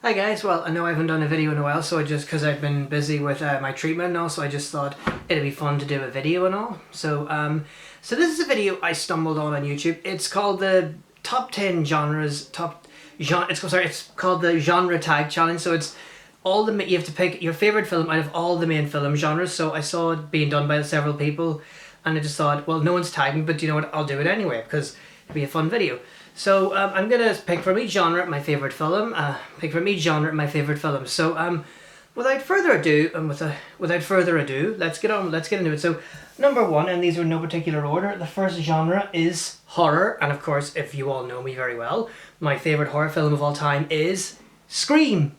Hi guys, well I know I haven't done a video in a while, so because I've been busy with my treatment and all, so I just thought it'd be fun to do a video and all. So this is a video I stumbled on YouTube. It's called the top 10 genres, it's called the genre tag challenge. So it's you have to pick your favorite film out of all the main film genres. So I saw it being done by several people and I just thought, well, no one's tagging, but you know what, I'll do it anyway because it'll be a fun video. So I'm gonna pick from each genre my favorite film. So without further ado, let's get into it. So number one, and these are in no particular order. The first genre is horror, and of course, if you all know me very well, my favorite horror film of all time is Scream.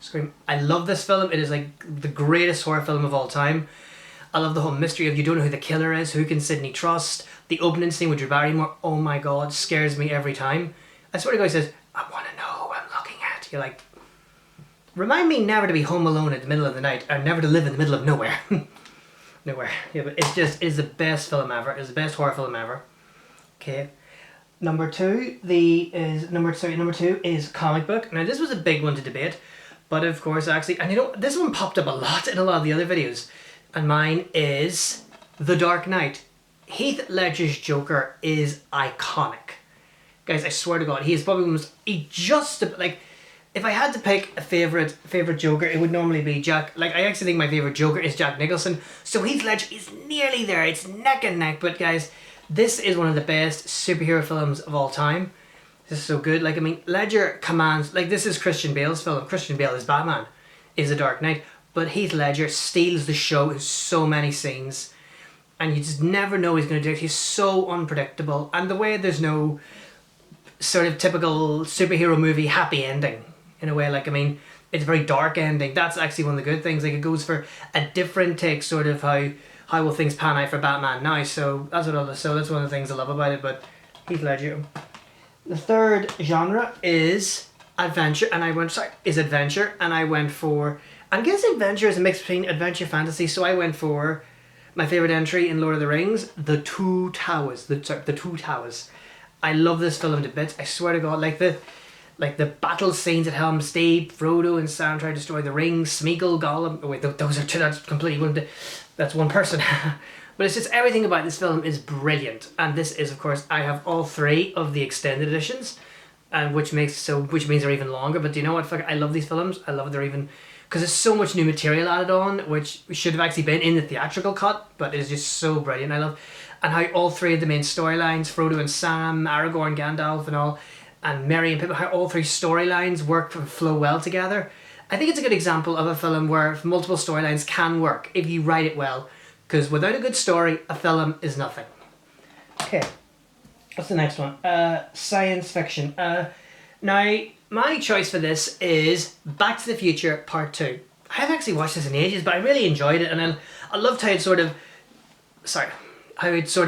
Scream. I love this film. It is like the greatest horror film of all time. I love the whole mystery of you don't know who the killer is, who can Sidney trust. The opening scene with Drew Barrymore, oh my god, scares me every time. I swear to God, he says, I want to know who I'm looking at. You're like, remind me never to be home alone in the middle of the night, or never to live in the middle of nowhere. Nowhere. Yeah, but it's the best film ever. It's the best horror film ever. Okay. Number two is comic book. Now this was a big one to debate, but of course and you know, this one popped up a lot in a lot of the other videos. And mine is The Dark Knight. Heath Ledger's Joker is iconic. Guys, I swear to God, he is probably if I had to pick a favorite Joker, it would normally be Jack. Like, I actually think my favorite Joker is Jack Nicholson. So Heath Ledger is nearly there. It's neck and neck. But guys, this is one of the best superhero films of all time. This is so good. Like, I mean, Ledger commands, like, this is Christian Bale's film. Christian Bale is Batman, is The Dark Knight. But Heath Ledger steals the show in so many scenes. And you just never know he's going to do it. He's so unpredictable. And the way there's no sort of typical superhero movie happy ending. In a way, like, I mean, it's a very dark ending. That's actually one of the good things. Like, it goes for a different take, sort of how will things pan out for Batman now. So that's one of the things I love about it. But Heath Ledger. The third genre is adventure. And I went for... I guess adventure is a mix between adventure fantasy, so I went for my favourite entry in Lord of the Rings, The Two Towers. The Two Towers. I love this film to bits. I swear to God, like the battle scenes at Helm's Deep, Frodo and Sam try to destroy the rings, Smeagol, Gollum. Oh wait, those are two. That's completely that's one person. But it's just everything about this film is brilliant, and this is, of course, I have all three of the extended editions, and which means they're even longer. But do you know what? Fuck, I love these films. I love they're even. Because there's so much new material added on, which should have actually been in the theatrical cut, but it's just so brilliant. I love, and how all three of the main storylines, Frodo and Sam, Aragorn, Gandalf and all, and Merry and Pippin, how all three storylines work and flow well together. I think it's a good example of a film where multiple storylines can work if you write it well, because without a good story, a film is nothing. Okay, what's the next one? Science fiction. Now, my choice for this is Back to the Future Part 2. I haven't actually watched this in ages, but I really enjoyed it, and I loved how it sort of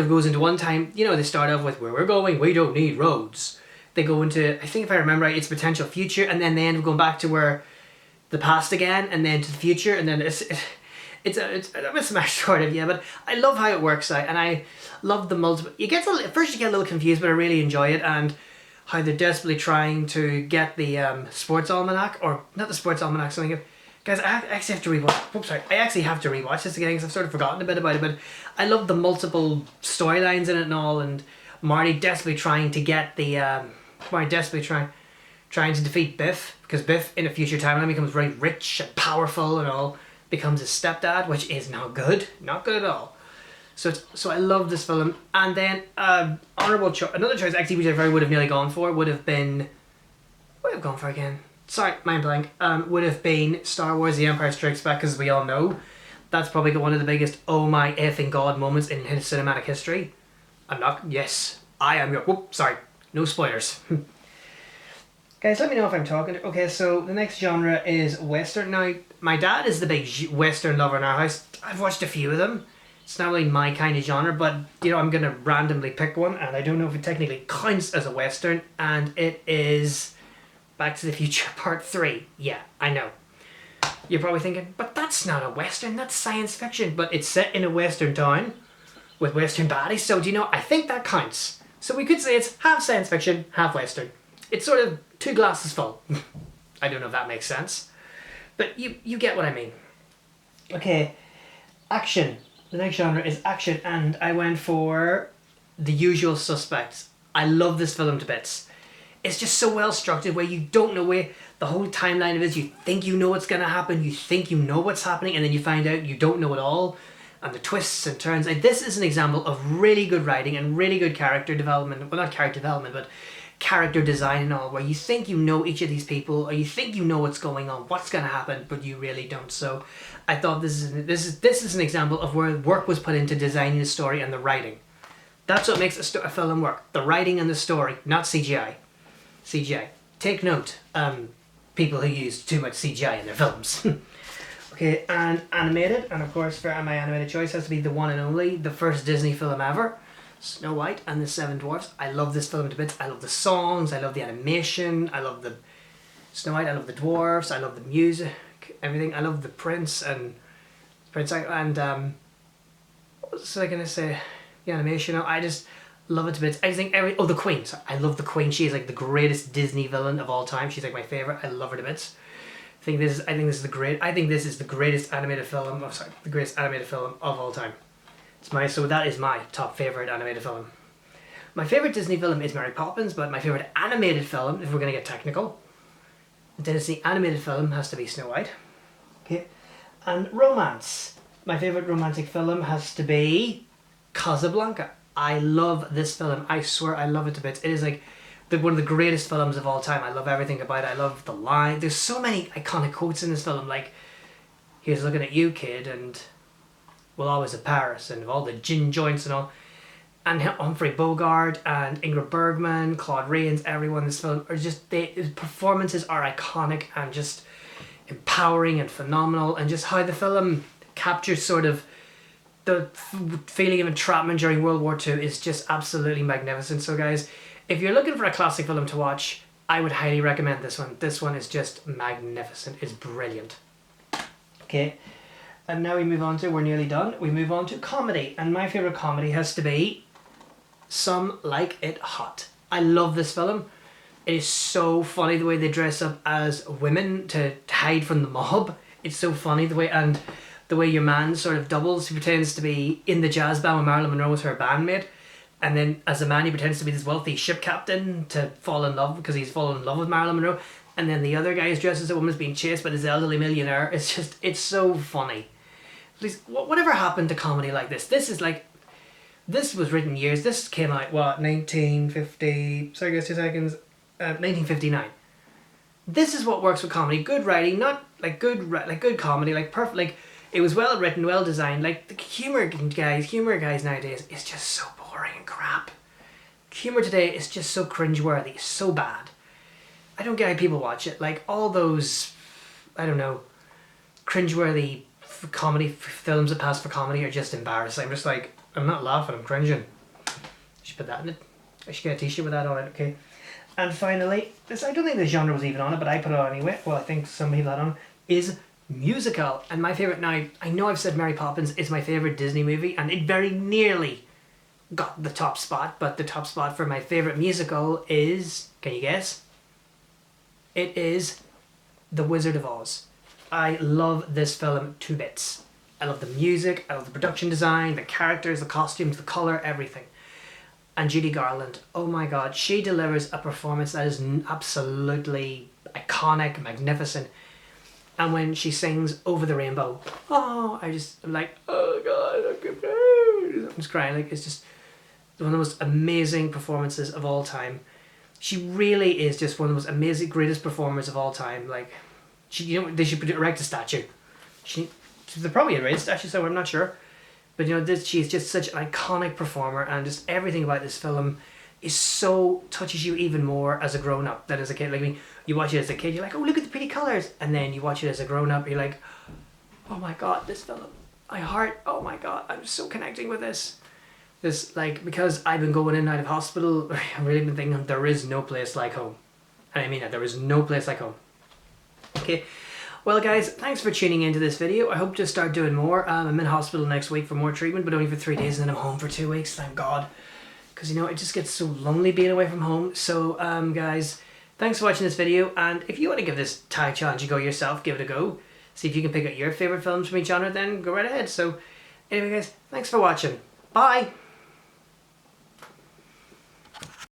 goes into one time. You know, they start off with, where we're going, we don't need roads. They go into, I think if I remember right, it's potential future, and then they end up going back to where the past again, and then to the future, and then it's a mismatch sort of, yeah, but I love how it works out, and I love the multiple, at first you get a little confused, but I really enjoy it, and how they're desperately trying to get the sports almanac, or not the sports almanac, something. Guys, I actually have to rewatch. Oops, sorry. I actually have to rewatch this again because I've sort of forgotten a bit about it. But I love the multiple storylines in it and all, and Marty desperately trying to get trying to defeat Biff, because Biff in a future timeline becomes very rich and powerful and all, becomes his stepdad, which is not good at all. So I love this film. And then another choice actually which I would have nearly gone for would have been, what have I gone for again? Sorry, mind blank. Would have been Star Wars: The Empire Strikes Back, because as we all know, that's probably one of the biggest oh my effing god moments in cinematic history. I am your. Whoop, sorry, no spoilers. Guys, let me know if I'm talking. Okay, so the next genre is Western. Now, my dad is the big Western lover in our house. I've watched a few of them. It's not really my kind of genre, but, you know, I'm going to randomly pick one, and I don't know if it technically counts as a Western, and it is Back to the Future Part 3. Yeah, I know. You're probably thinking, but that's not a Western, that's science fiction. But it's set in a Western town with Western baddies, so do you know, I think that counts. So we could say it's half science fiction, half Western. It's sort of 2 glasses full. I don't know if that makes sense, but you get what I mean. Okay, action. The next genre is action, and I went for The Usual Suspects. I love this film to bits. It's just so well structured where you don't know where the whole timeline of it is. You think you know what's going to happen, you think you know what's happening, and then you find out you don't know at all. And the twists and turns. And this is an example of really good writing and really good character development. Well, not character development, but character design and all, where you think you know each of these people, or you think you know what's going on, what's going to happen, but you really don't. So I thought this is an example of where work was put into designing the story and the writing. That's what makes a film work. The writing and the story, not CGI. CGI. Take note, people who use too much CGI in their films. Okay, and animated, and of course for my animated choice has to be the one and only, the first Disney film ever, Snow White and the Seven Dwarfs. I love this film to bits. I love the songs, I love the animation, I love the Snow White, I love the dwarfs, I love the music, everything. I love the prince and what was I gonna say? The animation. I just love it to bits. I think the Queen. So I love the Queen. She is like the greatest Disney villain of all time. She's like my favorite. I love her to bits. I think this is the greatest animated film. Oh, sorry, the greatest animated film of all time. So that is my top favorite animated film. My favorite Disney film is Mary Poppins, but my favorite animated film, if we're gonna get technical, the Disney animated film has to be Snow White. Okay, and romance. My favorite romantic film has to be Casablanca. I love this film. I swear I love it to bits. It is like one of the greatest films of all time. I love everything about it. I love the line. There's so many iconic quotes in this film, like, "Here's looking at you, kid," and "We'll always have Paris," and all the gin joints and all. And Humphrey Bogart and Ingrid Bergman, Claude Rains, everyone in this film are just, his performances are iconic and just empowering and phenomenal, and just how the film captures sort of the feeling of entrapment during World War II is just absolutely magnificent. So guys, if you're looking for a classic film to watch, I would highly recommend this one. This one is just magnificent. It's brilliant. Okay, and now we're nearly done. We move on to comedy, and my favourite comedy has to be Some Like It Hot. I love this film. It is so funny the way they dress up as women to hide from the mob. It's so funny the way your man sort of doubles. He pretends to be in the jazz band with Marilyn Monroe as her bandmate, and then as a man he pretends to be this wealthy ship captain to fall in love because he's fallen in love with Marilyn Monroe, and then the other guy is dressed as a woman is being chased by this elderly millionaire. It's so funny. Please, whatever happened to comedy like this? This was written this came out 1959. This is what works with comedy. Good writing, not like good comedy, like perfect, like it was well written, well designed. Like the humor guys nowadays is just so boring and crap. Humor today is just so cringeworthy, so bad. I don't get how people watch it. Like all those, I don't know, cringeworthy comedy films that pass for comedy are just embarrassing. I'm just like, I'm not laughing, I'm cringing. I should put that in it. I should get a t-shirt with that on it, okay? And finally, I don't think the genre was even on it, but I put it on anyway. Well, I think some people had on, is musical. And my favourite now, I know I've said Mary Poppins is my favourite Disney movie, and it very nearly got the top spot, but the top spot for my favourite musical is, can you guess? It is The Wizard of Oz. I love this film to bits. I love the music, I love the production design, the characters, the costumes, the colour, everything. And Judy Garland, oh my god, she delivers a performance that is absolutely iconic, magnificent. And when she sings Over the Rainbow, I'm like, oh god, I'm just crying. Like, it's just one of the most amazing performances of all time. She really is just one of the most amazing, greatest performers of all time. Like, they should erect a statue. They're probably a statue somewhere, I'm not sure. But she's just such an iconic performer, and just everything about this film is so, touches you even more as a grown-up than as a kid. Like, I mean, you watch it as a kid, you're like, oh, look at the pretty colours. And then you watch it as a grown-up, you're like, oh my god, this film, oh my god, I'm so connecting with this. This, like, because I've been going in and out of hospital, I've really been thinking, there is no place like home. And I mean that, there is no place like home. Okay. Well guys, thanks for tuning into this video. I hope to start doing more. I'm in hospital next week for more treatment, but only for 3 days, and then I'm home for 2 weeks, thank god. Because it just gets so lonely being away from home. So guys, Thanks for watching this video, and if you want to give this tag challenge a go yourself, give it a go. See if you can pick out your favourite films from each genre, then go right ahead. So anyway guys, thanks for watching. Bye!